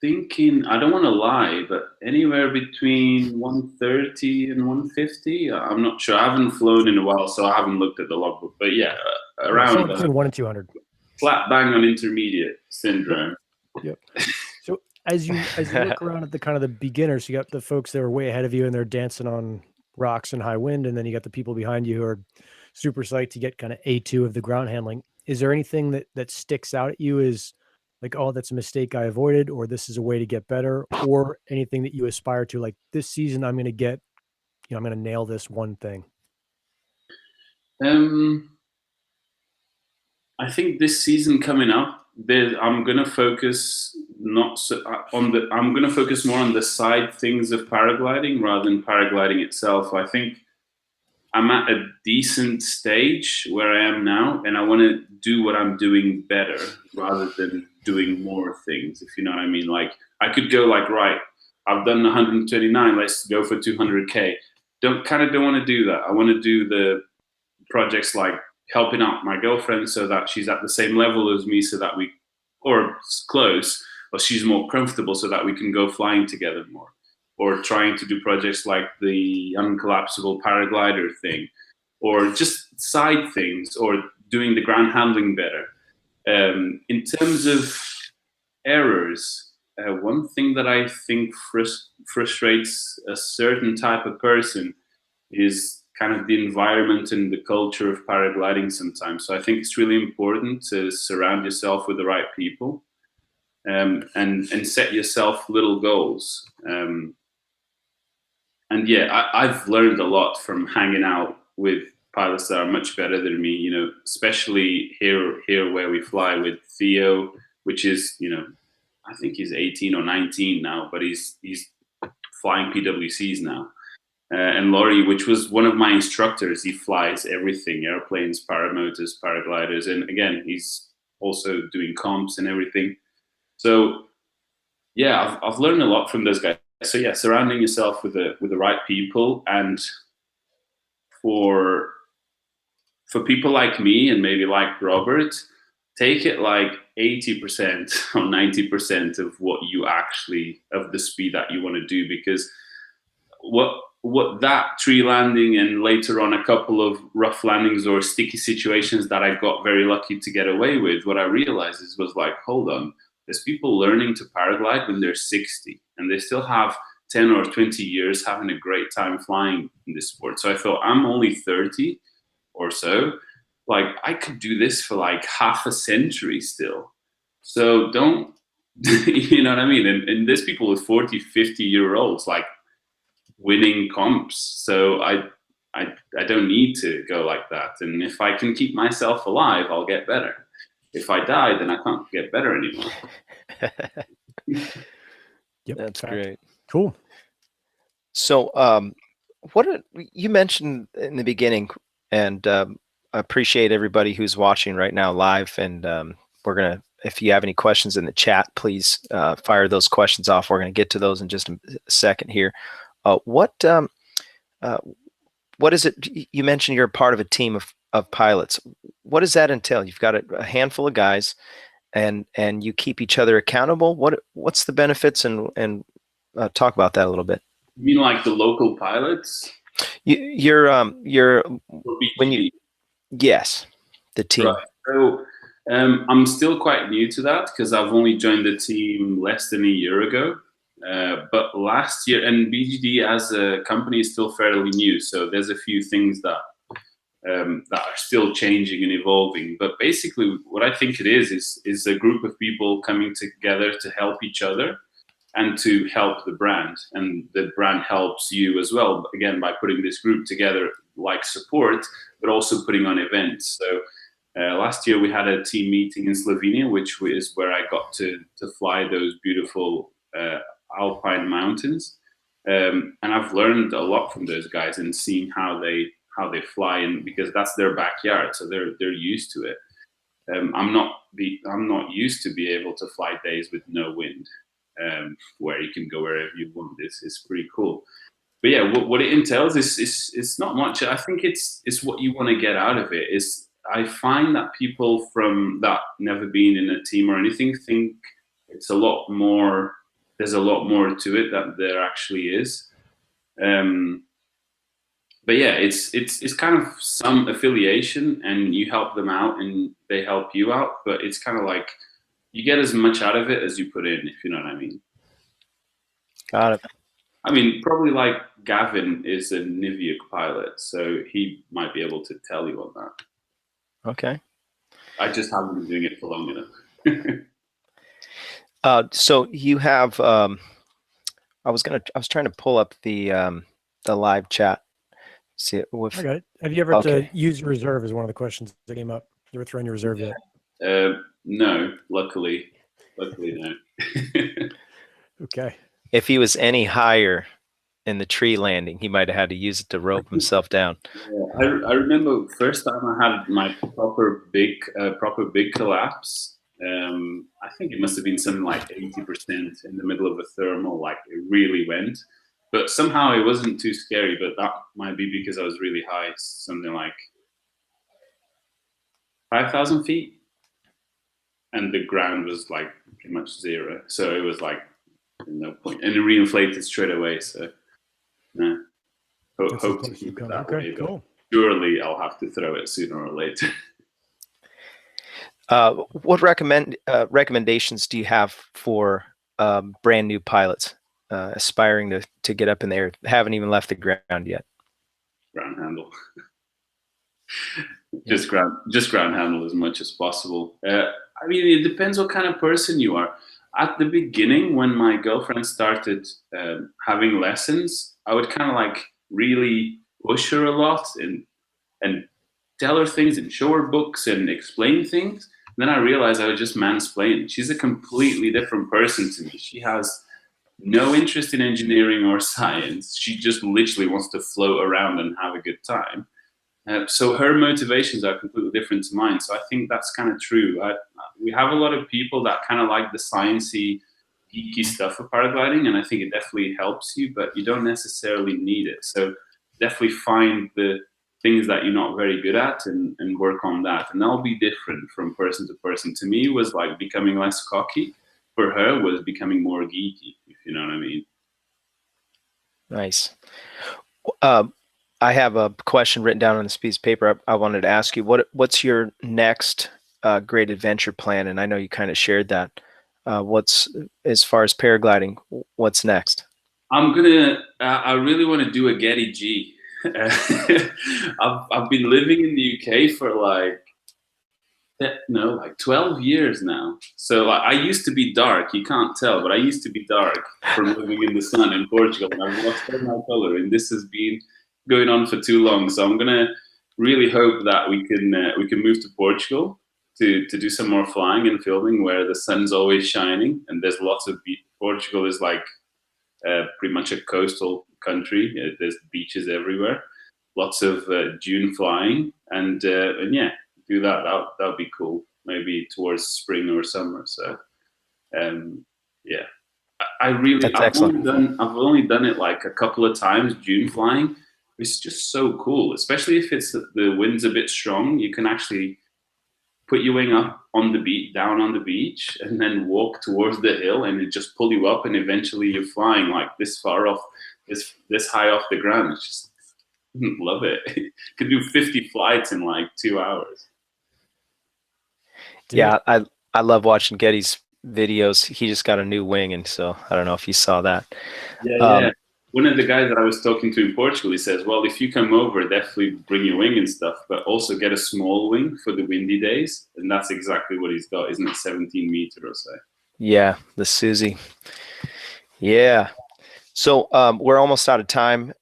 Thinking, I don't want to lie, but anywhere between 130 and 150. I'm not sure. I haven't flown in a while, so I haven't looked at the logbook. But yeah, around between 1 and 200. Flat bang on intermediate syndrome. Yep. So as you look around at the kind of the beginners, you got the folks that are way ahead of you and they're dancing on rocks and high wind, and then you got the people behind you who are super psyched to get kind of A2 of the ground handling. Is there anything that sticks out at you as like, oh, that's a mistake I avoided, or this is a way to get better, or anything that you aspire to, like, this season I'm going to get, I'm going to nail this one thing? I think this season coming up, I'm gonna focus not so on the. I'm gonna focus more on the side things of paragliding rather than paragliding itself. I think I'm at a decent stage where I am now, and I want to do what I'm doing better rather than doing more things. If you know what I mean. Like I could go like, right, I've done 129. Let's go for 200K. Don't want to do that. I want to do the projects like helping out my girlfriend so that she's at the same level as me, so that we, or close, or she's more comfortable, so that we can go flying together more. Or trying to do projects like the uncollapsible paraglider thing, or just side things, or doing the ground handling better. In terms of errors, one thing that I think frustrates a certain type of person is kind of the environment and the culture of paragliding sometimes. So I think it's really important to surround yourself with the right people, and set yourself little goals. And yeah, I've learned a lot from hanging out with pilots that are much better than me, especially here where we fly with Theo, which is, I think he's 18 or 19 now, but he's flying PWCs now. And Laurie, which was one of my instructors, he flies everything: airplanes, paramotors, paragliders, and again, he's also doing comps and everything. So yeah, I've learned a lot from those guys. So yeah, surrounding yourself with the right people, and for people like me and maybe like Robert, take it like 80% or 90% of what you actually, of the speed that you want to do, because what that tree landing and later on a couple of rough landings or sticky situations that I got very lucky to get away with, what I realized was like, hold on, there's people learning to paraglide when they're 60 and they still have 10 or 20 years having a great time flying in this sport. So I thought, I'm only 30 or so, like I could do this for like half a century still. So don't, you know what I mean? And there's people with 40, 50-year-olds like winning comps. So I don't need to go like that. And if I can keep myself alive, I'll get better. If I die, then I can't get better anymore. Yep, That's fact. great. Cool. So, you mentioned in the beginning, and I appreciate everybody who's watching right now live. And we're gonna, if you have any questions in the chat, please fire those questions off. We're gonna get to those in just a second here. What is it? You mentioned you're a part of a team of pilots. What does that entail? You've got a handful of guys, and you keep each other accountable. What's the benefits, and talk about that a little bit. You mean like the local pilots? You're when you, yes, the team. Right. So I'm still quite new to that because I've only joined the team less than a year ago. But last year, and BGD as a company is still fairly new, so there's a few things that are still changing and evolving. But basically, what I think it is a group of people coming together to help each other and to help the brand, and the brand helps you as well. Again, by putting this group together, like support, but also putting on events. So last year we had a team meeting in Slovenia, which is where I got to fly those beautiful alpine mountains, and I've learned a lot from those guys and seeing how they fly, and because that's their backyard, so they're used to it. I'm not used to be able to fly days with no wind, where you can go wherever you want. It's pretty cool. But yeah, what it entails is not much. I think it's what you want to get out of it. I find that people from that never been in a team or anything think it's a lot more. There's a lot more to it than there actually is. But yeah, it's kind of some affiliation, and you help them out and they help you out. But it's kind of like you get as much out of it as you put in, if you know what I mean. Got it. I mean, probably like Gavin is a Niviuk pilot, so he might be able to tell you on that. Okay. I just haven't been doing it for long enough. So you have, I was trying to pull up the live chat. See it with, I got it. Have you ever Okay. to use your reserve is one of the questions that came up. You ever thrown your reserve yet? No, luckily no. Okay. if he was any higher in the tree landing, he might have had to use it to rope himself down. Yeah, I remember first time I had my proper big collapse. I think it must have been something like 80% in the middle of a thermal, like it really went. But somehow it wasn't too scary, but that might be because I was really high, something like 5,000 feet. And the ground was like pretty much zero. So it was like no point. And it reinflated straight away. So no. That's as Hope to close as you keep it come. that Okay, way. But cool. surely I'll have to throw it sooner or later. What recommendations do you have for brand new pilots aspiring to get up in the air, haven't even left the ground yet? Ground handle. Just ground handle as much as possible. I mean, it depends what kind of person you are. At the beginning, when my girlfriend started having lessons, I would kind of like really push her a lot and tell her things and show her books and explain things. And then I realized I was just mansplaining. She's a completely different person to me. She has no interest in engineering or science. She just literally wants to float around and have a good time. So her motivations are completely different to mine. So I think that's kind of true. We have a lot of people that kind of like the sciencey, geeky stuff of paragliding, and I think it definitely helps you, but you don't necessarily need it. So definitely find the things that you're not very good at and work on that. And that'll be different from person to person. To me, it was like becoming less cocky. For her, was becoming more geeky, if you know what I mean. Nice. I have a question written down on this piece of paper. I wanted to ask you, what's your next great adventure plan? And I know you kind of shared that. What's, as far as paragliding, what's next? I really want to do a Getty G. I've been living in the UK for like 12 years now. So I used to be dark. You can't tell, but I used to be dark from living in the sun in Portugal, and I've lost all my color. And this has been going on for too long. So I'm gonna really hope that we can move to Portugal to do some more flying and filming where the sun's always shining and there's lots of Portugal is like pretty much a coastal country. There's beaches everywhere, lots of dune flying, and yeah, do that. That would be cool. Maybe towards spring or summer. So yeah, I've only done it like a couple of times. Dune flying. It's just so cool, especially if the wind's a bit strong. You can actually put your wing up on the beach, down on the beach, and then walk towards the hill, and it just pull you up, and eventually you're flying like this far off, this high off the ground. It's just love it. Could do 50 flights in like 2 hours. Yeah, I love watching Getty's videos. He just got a new wing, and so I don't know if you saw that. Yeah. One of the guys that I was talking to in Portugal, he says, well, if you come over, definitely bring your wing and stuff, but also get a small wing for the windy days. And that's exactly what he's got, isn't it? 17 meter or so. Yeah, the Susie. Yeah. So we're almost out of time.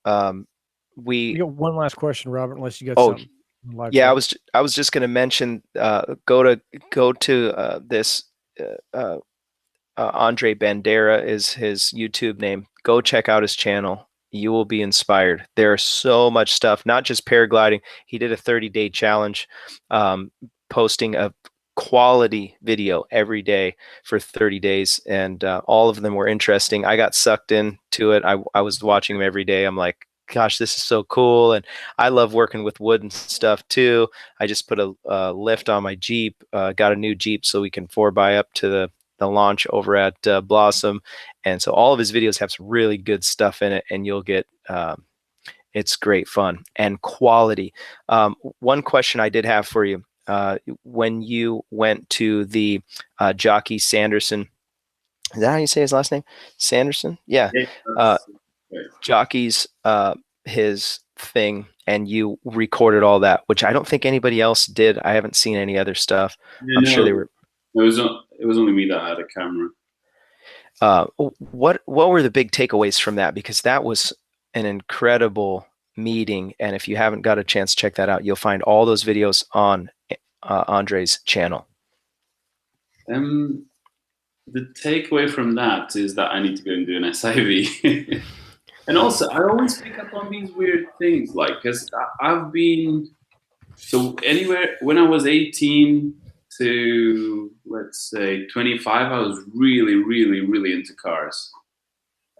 We got one last question, Robert, unless you got something. Yeah, I was just going to mention, go to this Andre Bandarra is his YouTube name. Go check out his channel. You will be inspired. There's so much stuff, not just paragliding. He did a 30-day challenge, posting a quality video every day for 30 days, and all of them were interesting. I got sucked into it. I was watching them every day. I'm like, gosh, this is so cool. And I love working with wood and stuff too. I just put a lift on my Jeep, got a new Jeep so we can 4x up to the launch over at Blossom. And so all of his videos have some really good stuff in it, and you'll get, it's great fun and quality. One question I did have for you, when you went to the Jockey Sanderson, is that how you say his last name? Sanderson? Yeah. Jockey's his thing, and you recorded all that, which I don't think anybody else did. I haven't seen any other stuff. I'm sure they were. It was only me that had a camera. What were the big takeaways from that? Because that was an incredible meeting, and if you haven't got a chance to check that out, you'll find all those videos on Andre's channel. The takeaway from that is that I need to go and do an SIV. And also, I always pick up on these weird things, like, because I've been, so anywhere, when I was 18 to, let's say, 25, I was really, really, really into cars.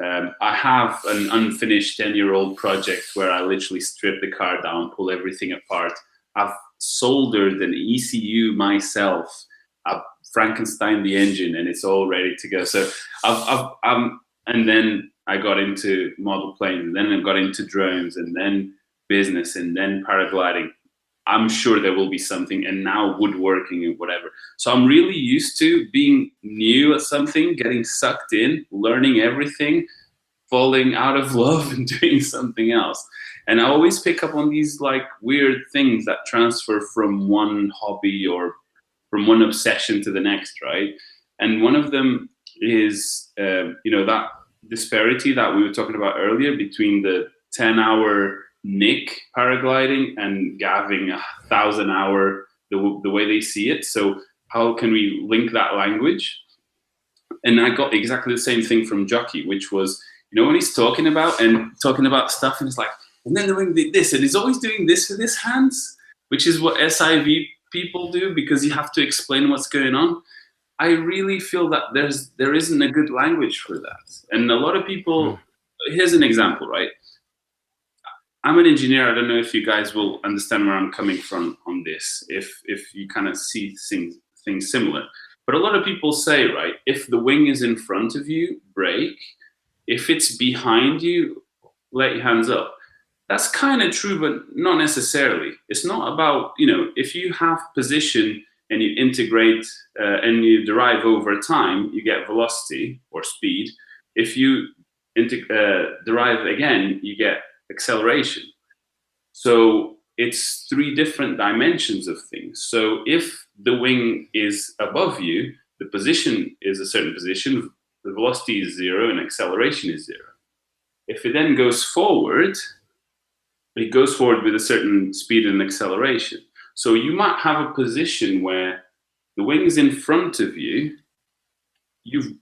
I have an unfinished 10-year-old project where I literally strip the car down, pull everything apart. I've soldered an ECU myself. I've Frankenstein the engine, and it's all ready to go. So and then I got into model planes, and then I got into drones, and then business, and then paragliding. I'm sure there will be something, and now woodworking and whatever. So I'm really used to being new at something, getting sucked in, learning everything, falling out of love and doing something else. And I always pick up on these like weird things that transfer from one hobby or from one obsession to the next, right? And one of them is, that disparity that we were talking about earlier between the 10-hour Nick paragliding and Gavin 1,000-hour, the way they see it. So how can we link that language? And I got exactly the same thing from Jockey, which was, when he's talking about stuff, and it's like, and then doing this, and he's always doing this with his hands, which is what SIV people do, because you have to explain what's going on. I really feel that there isn't a good language for that. And a lot of people, here's an example, right? I'm an engineer. I don't know if you guys will understand where I'm coming from on this, if you kind of see things similar. But a lot of people say, right, if the wing is in front of you, brake. If it's behind you, let your hands up. That's kind of true, but not necessarily. It's not about, if you have position and you integrate and you derive over time, you get velocity or speed. If you derive again, you get acceleration. So it's 3 different dimensions of things. So if the wing is above you, the position is a certain position, the velocity is 0 and acceleration is 0. If it then goes forward, it goes forward with a certain speed and acceleration. So you might have a position where the wing is in front of you, you've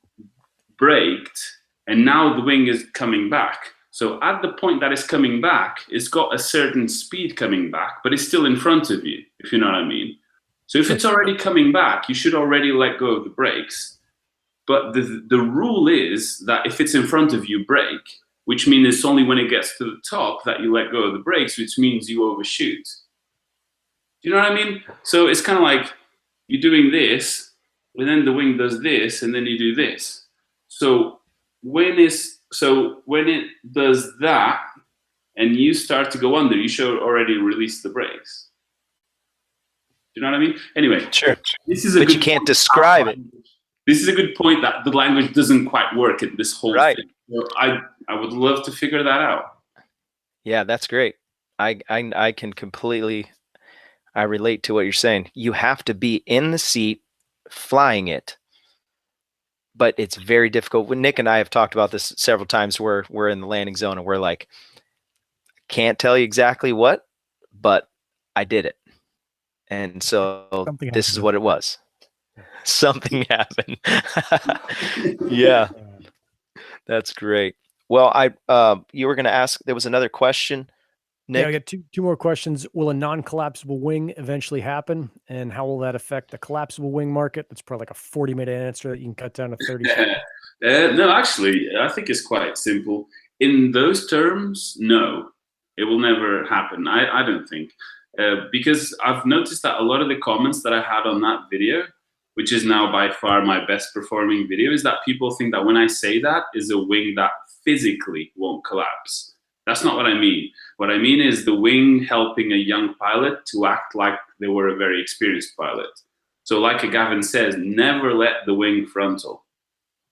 braked, and now the wing is coming back. So at the point that it's coming back, it's got a certain speed coming back, but it's still in front of you, if you know what I mean. So if it's already coming back, you should already let go of the brakes. But the rule is that if it's in front of you, brake, which means it's only when it gets to the top that you let go of the brakes, which means you overshoot. Do you know what I mean? So it's kind of like you're doing this, and then the wing does this, and then you do this. So when it does that, and you start to go under, you should already release the brakes. Do you know what I mean? Anyway, Sure. This is but you can't describe it. This is a good point that the language doesn't quite work in this whole Right. thing. So I would love to figure that out. Yeah, that's great. I can completely, I relate to what you're saying. You have to be in the seat flying it, but it's very difficult. When Nick and I have talked about this several times, where we're in the landing zone and we're like, can't tell you exactly what, but I did it. And so this is what it was. Something happened. Yeah, that's great. Well, you were going to ask, there was another question, Nick? Yeah, I got two more questions. Will a non-collapsible wing eventually happen? And how will that affect the collapsible wing market? That's probably like a 40-minute answer that you can cut down to 30 seconds. No, actually, I think it's quite simple. In those terms, no, it will never happen. I don't think. Because I've noticed that a lot of the comments that I had on that video, which is now by far my best performing video, is that people think that when I say that is a wing that physically won't collapse. That's not what I mean. What I mean is the wing helping a young pilot to act like they were a very experienced pilot. So like Gavin says, never let the wing frontal.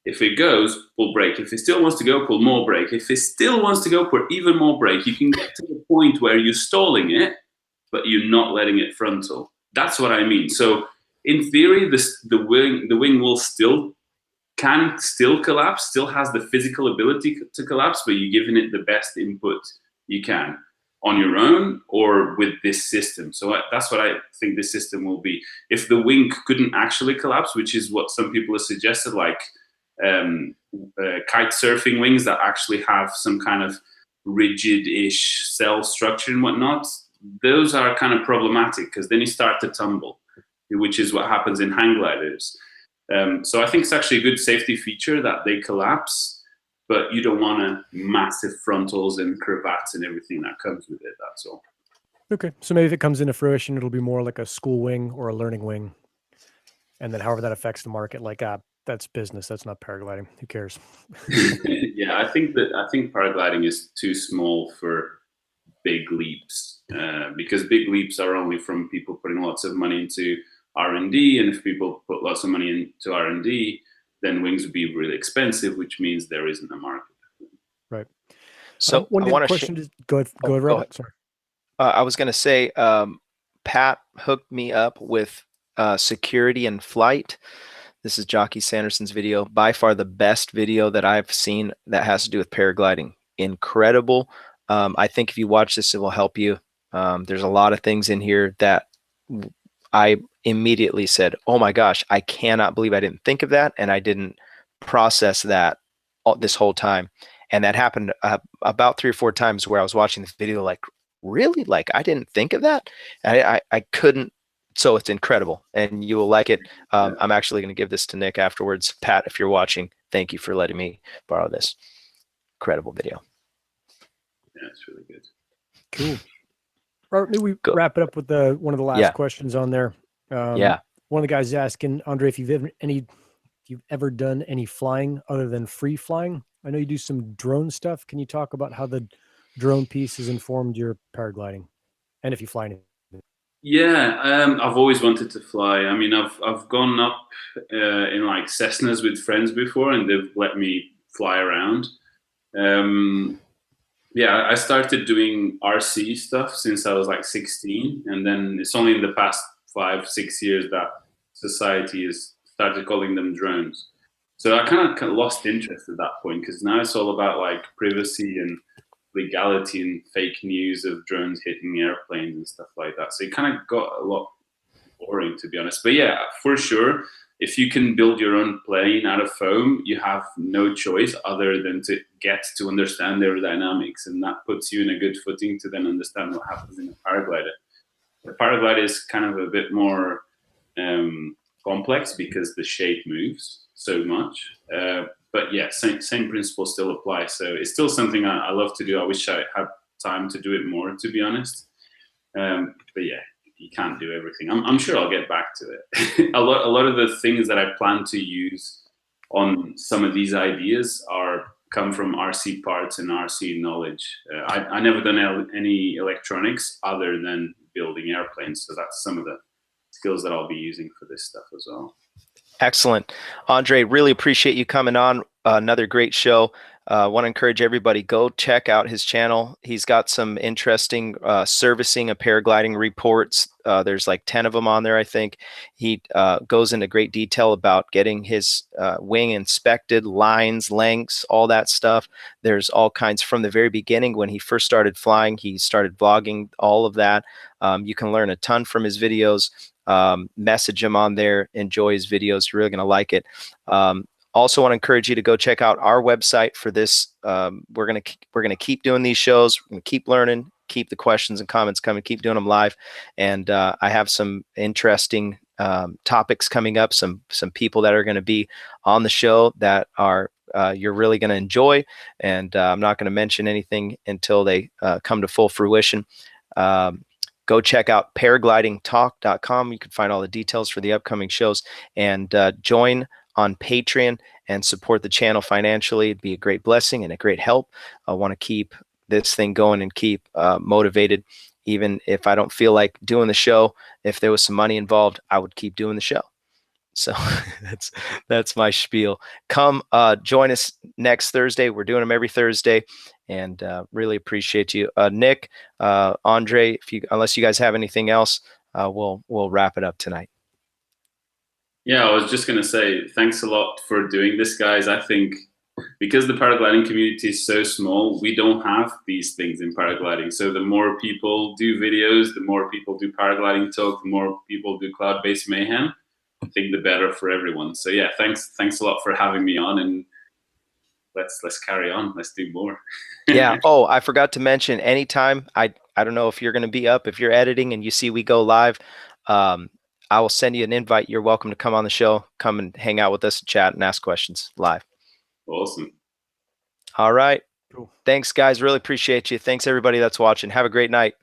If it goes, pull brake. If it still wants to go, pull more brake. If it still wants to go, put even more brake. You can get to the point where you're stalling it, but you're not letting it frontal. That's what I mean. So in theory, the wing will still can still collapse, still has the physical ability to collapse, but you're giving it the best input you can on your own or with this system. So that's what I think this system will be. If the wing couldn't actually collapse, which is what some people have suggested, like kite surfing wings that actually have some kind of rigid-ish cell structure and whatnot, those are kind of problematic because then you start to tumble, which is what happens in hang gliders. So I think it's actually a good safety feature that they collapse, but you don't want massive frontals and cravats and everything that comes with it, that's all. Okay, so maybe if it comes into fruition, it'll be more like a school wing or a learning wing. And then however that affects the market, like that's business, that's not paragliding. Who cares? Yeah, I think paragliding is too small for big leaps, because big leaps are only from people putting lots of money into R&D, and if people put lots of money into R&D, then wings would be really expensive, which means there isn't a market. Right. So one I want to question. Go ahead, Robert. Sorry. I was going to say, Pat hooked me up with security and flight. This is Jockey Sanderson's video, by far the best video that I've seen that has to do with paragliding. Incredible. I think if you watch this, it will help you. There's a lot of things in here that I immediately said, oh my gosh, I cannot believe I didn't think of that. And I didn't process that this whole time. And that happened about 3 or 4 times where I was watching the video like, really? Like, I didn't think of that? And I couldn't. So it's incredible, and you will like it. I'm actually going to give this to Nick afterwards. Pat, if you're watching, thank you for letting me borrow this incredible video. Yeah, it's really good. Cool. Robert, maybe we wrap it up with one of the last questions on there. One of the guys is asking, Andre, if you've ever done any flying other than free flying. I know you do some drone stuff. Can you talk about how the drone piece has informed your paragliding, and if you fly anything? Yeah, I've always wanted to fly. I mean, I've gone up in like Cessnas with friends before, and they've let me fly around. Yeah, I started doing RC stuff since I was like 16, and then it's only in the past 5-6 years that society has started calling them drones. So I kind of lost interest at that point, because now it's all about like privacy and legality and fake news of drones hitting airplanes and stuff like that. So it kind of got a lot boring, to be honest. But yeah, for sure, if you can build your own plane out of foam, you have no choice other than to get to understand aerodynamics, and that puts you in a good footing to then understand what happens in a paraglider. The paraglider is kind of a bit more complex because the shape moves so much. But yeah, same principles still apply. So it's still something I love to do. I wish I had time to do it more, to be honest. But yeah, you can't do everything. I'm sure I'll get back to it. a lot of the things that I plan to use on some of these ideas come from RC parts and RC knowledge. I never done any electronics other than building airplanes. So that's some of the skills that I'll be using for this stuff as well. Excellent. Andre, really appreciate you coming on. Another great show. Want to encourage everybody, go check out his channel. He's got some interesting servicing of paragliding reports. There's like 10 of them on there, I think. He goes into great detail about getting his wing inspected, lines, lengths, all that stuff. There's all kinds from the very beginning. When he first started flying, he started vlogging all of that. You can learn a ton from his videos. Message him on there, enjoy his videos. You're really going to like it. Also want to encourage you to go check out our website for this. We're gonna keep doing these shows. We're gonna keep learning, keep the questions and comments coming, keep doing them live. And I have some interesting topics coming up, some people that are going to be on the show that are you're really going to enjoy. And I'm not going to mention anything until they come to full fruition. Go check out paraglidingtalk.com. You can find all the details for the upcoming shows, and join on Patreon and support the channel financially. It'd be a great blessing and a great help. I want to keep this thing going and keep motivated. Even if I don't feel like doing the show, if there was some money involved, I would keep doing the show. So that's my spiel. Come join us next Thursday. We're doing them every Thursday, and really appreciate you. Nick, Andre, unless you guys have anything else, we'll wrap it up tonight. Yeah, I was just going to say, thanks a lot for doing this, guys. I think because the paragliding community is so small, we don't have these things in paragliding. So the more people do videos, the more people do paragliding talk, the more people do cloud-based mayhem, I think the better for everyone. So yeah, thanks a lot for having me on, and let's carry on. Let's do more. Yeah. Oh, I forgot to mention, anytime, I don't know if you're going to be up, if you're editing and you see we go live, I will send you an invite. You're welcome to come on the show, come and hang out with us, chat and ask questions live. Awesome. All right. Cool. Thanks, guys. Really appreciate you. Thanks, everybody that's watching. Have a great night.